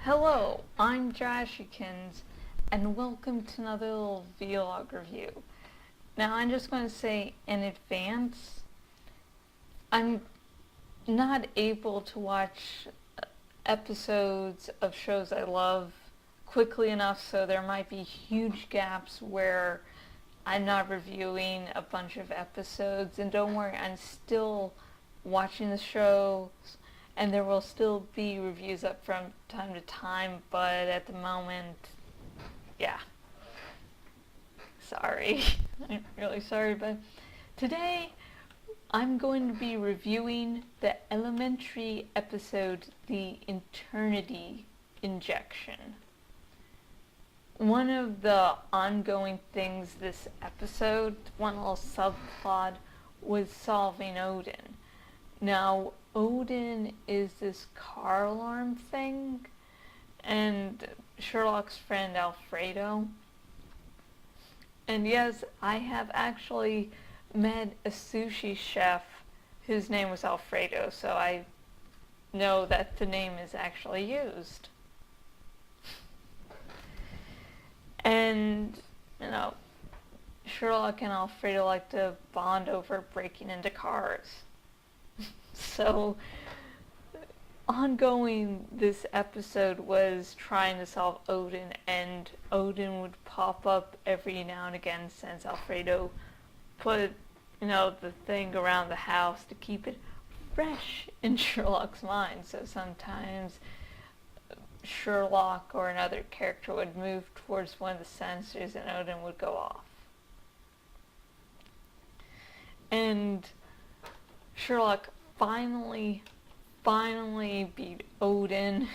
Hello, I'm jashykins, and welcome to another little vlog review. Now, I'm just going to say in advance, I'm not able to watch episodes of shows I love quickly enough, so there might be huge gaps where I'm not reviewing a bunch of episodes. And don't worry, I'm still watching the show, and there will still be reviews up from time to time, but at the moment, yeah. Sorry. I'm really sorry, but today I'm going to be reviewing the elementary episode, The Eternity Injection. One of the ongoing things this episode, one little subplot, was solving Odin. Now, Odin is this car alarm thing, and Sherlock's friend Alfredo. And yes, I have actually met a sushi chef whose name was Alfredo, so I know that the name is actually used. And, Sherlock and Alfredo like to bond over breaking into cars. So, ongoing this episode was trying to solve Odin, and Odin would pop up every now and again since Alfredo put, the thing around the house to keep it fresh in Sherlock's mind. So sometimes Sherlock or another character would move towards one of the sensors and Odin would go off. And Sherlock finally beat Odin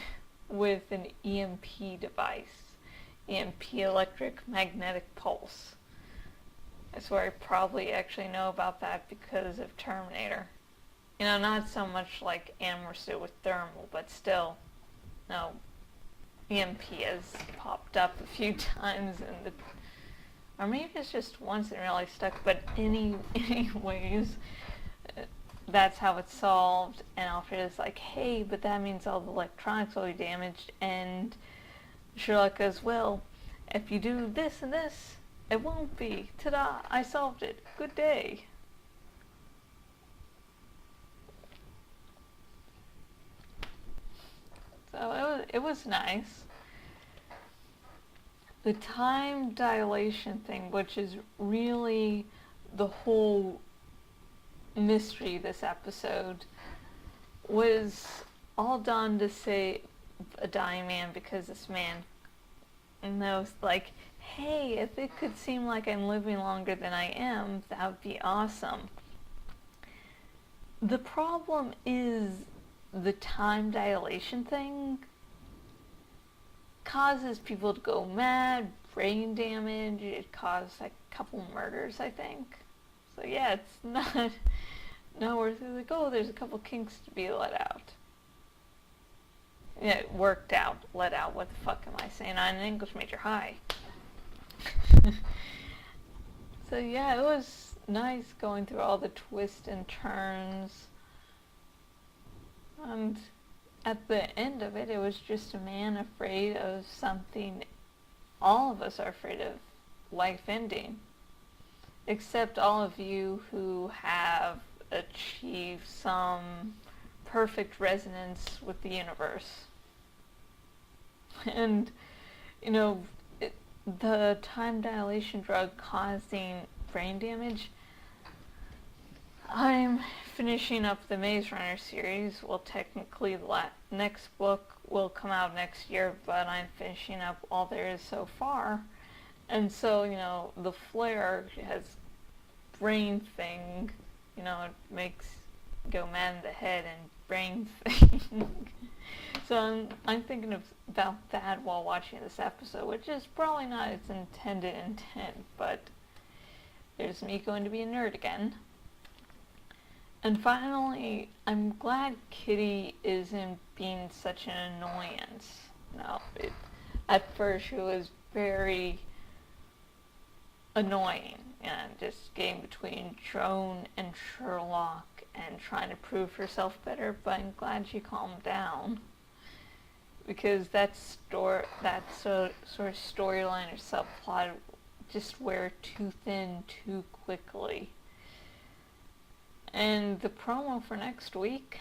with an EMP device. EMP, electric magnetic pulse. I swear I probably actually know about that because of Terminator. Not so much like Amherst with thermal, but still, no, EMP has popped up a few times or maybe it's just once and really stuck, but anyways, that's how it's solved. And Alfredo's like, hey, but that means all the electronics will be damaged. And Sherlock goes, well, if you do this and this, it won't be. Ta-da, I solved it. Good day. So it was nice. The time dilation thing, which is really the whole mystery this episode, was all done to save a dying man, because this man knows, like, hey, if it could seem like I'm living longer than I am, that would be awesome. The problem is the time dilation thing causes people to go mad, brain damage. It caused like a couple murders, I think. So yeah, it's not worth it. Like, oh, there's a couple kinks to be let out. Yeah, it worked out. Let out. What the fuck am I saying? I'm an English major. Hi. So yeah, it was nice going through all the twists and turns. And at the end of it, it was just a man afraid of something all of us are afraid of, life ending. Except all of you who have achieved some perfect resonance with the universe. And, the time dilation drug causing brain damage, I'm finishing up the Maze Runner series. Well, technically the next book will come out next year, but I'm finishing up all there is so far. And so, the flare has brain thing, it makes go mad in the head and brain thing. So I'm thinking about that while watching this episode, which is probably not its intended intent, but there's me going to be a nerd again. And finally, I'm glad Kitty isn't being such an annoyance. At first she was very annoying and just getting between Joan and Sherlock and trying to prove herself better, but I'm glad she calmed down. because that sort of storyline or subplot just wear too thin too quickly. And the promo for next week,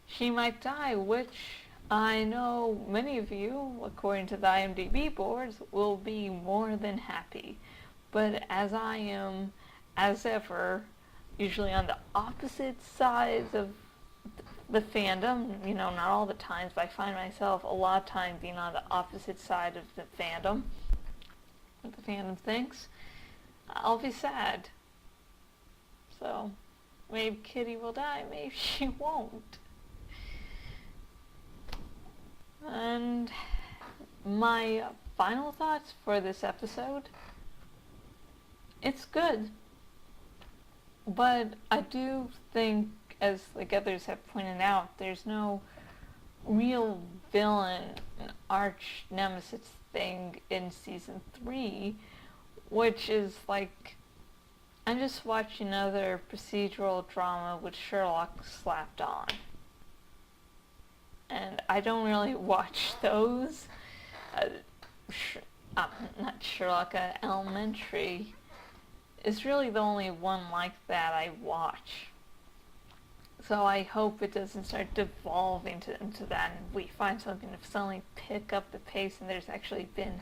She Might Die, which I know many of you, according to the IMDb boards, will be more than happy. But as I am, as ever, usually on the opposite sides of the fandom, not all the times, but I find myself a lot of times being on the opposite side of the fandom, what the fandom thinks, I'll be sad. So, maybe Kitty will die, maybe she won't. And my final thoughts for this episode, it's good. But I do think, as others have pointed out, there's no real villain, arch nemesis thing in season 3, which is I'm just watching another procedural drama with Sherlock slapped on. And I don't really watch those. Not Sherlock, Elementary is really the only one like that I watch. So I hope it doesn't start devolving into that and we find something to suddenly pick up the pace and there's actually been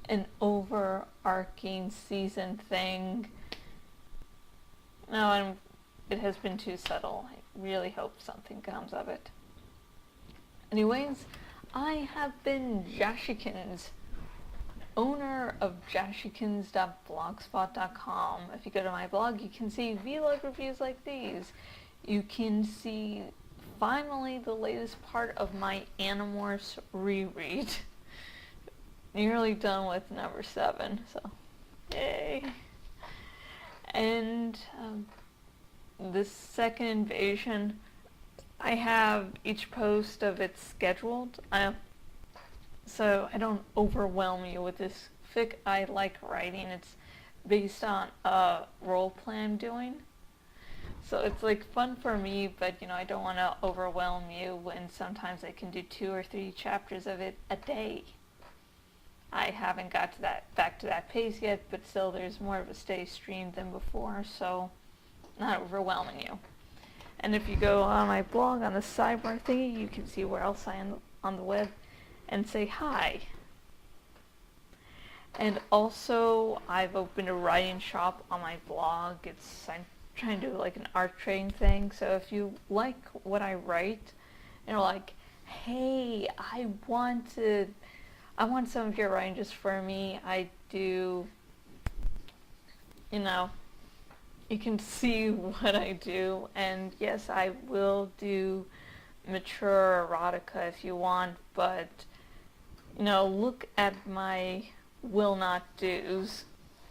an overarching season thing. No, and it has been too subtle. I really hope something comes of it. Anyways, I have been Jashykins, owner of jashykins.blogspot.com. If you go to my blog, you can see vlog reviews like these. You can see finally the latest part of my Animorphs reread. Nearly done with number 7, so yay. And the second invasion, I have each post of it scheduled, so I don't overwhelm you with this fic I like writing. It's based on a role play I'm doing. So it's fun for me, but I don't want to overwhelm you, and sometimes I can do 2 or 3 chapters of it a day. I haven't got to back to that pace yet, but still there's more of a steady stream than before, so not overwhelming you. And if you go on my blog on the sidebar thingy, you can see where else I am on the web and say hi. And also, I've opened a writing shop on my blog. I'm trying to do an art trading thing, so if you like what I write, and you're like, hey, I want some of your writing just for me, I do, you can see what I do, and yes, I will do mature erotica if you want, but, look at my will not do's,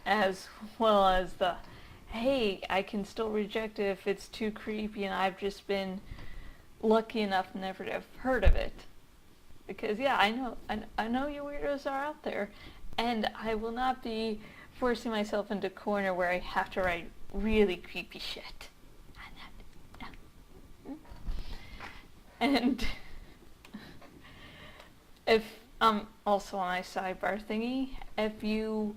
as well as the, hey, I can still reject it if it's too creepy and I've just been lucky enough never to have heard of it. Because, yeah, I know you weirdos are out there, and I will not be forcing myself into a corner where I have to write really creepy shit. And if also on my sidebar thingy, if you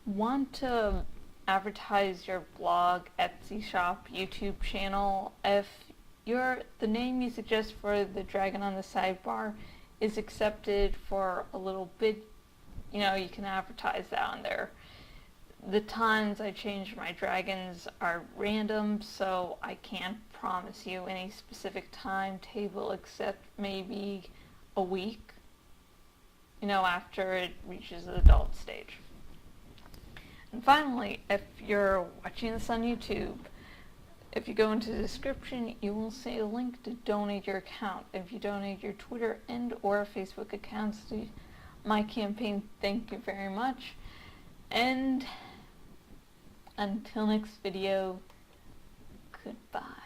want to advertise your blog, Etsy shop, YouTube channel, if the name you suggest for the dragon on the sidebar is accepted for a little bit, you can advertise that on there. The times I change my dragons are random, so I can't promise you any specific timetable except maybe a week, after it reaches the adult stage. And finally, if you're watching this on YouTube, if you go into the description, you will see a link to donate your account. If you donate your Twitter and or Facebook accounts to my campaign, thank you very much. And until next video, goodbye.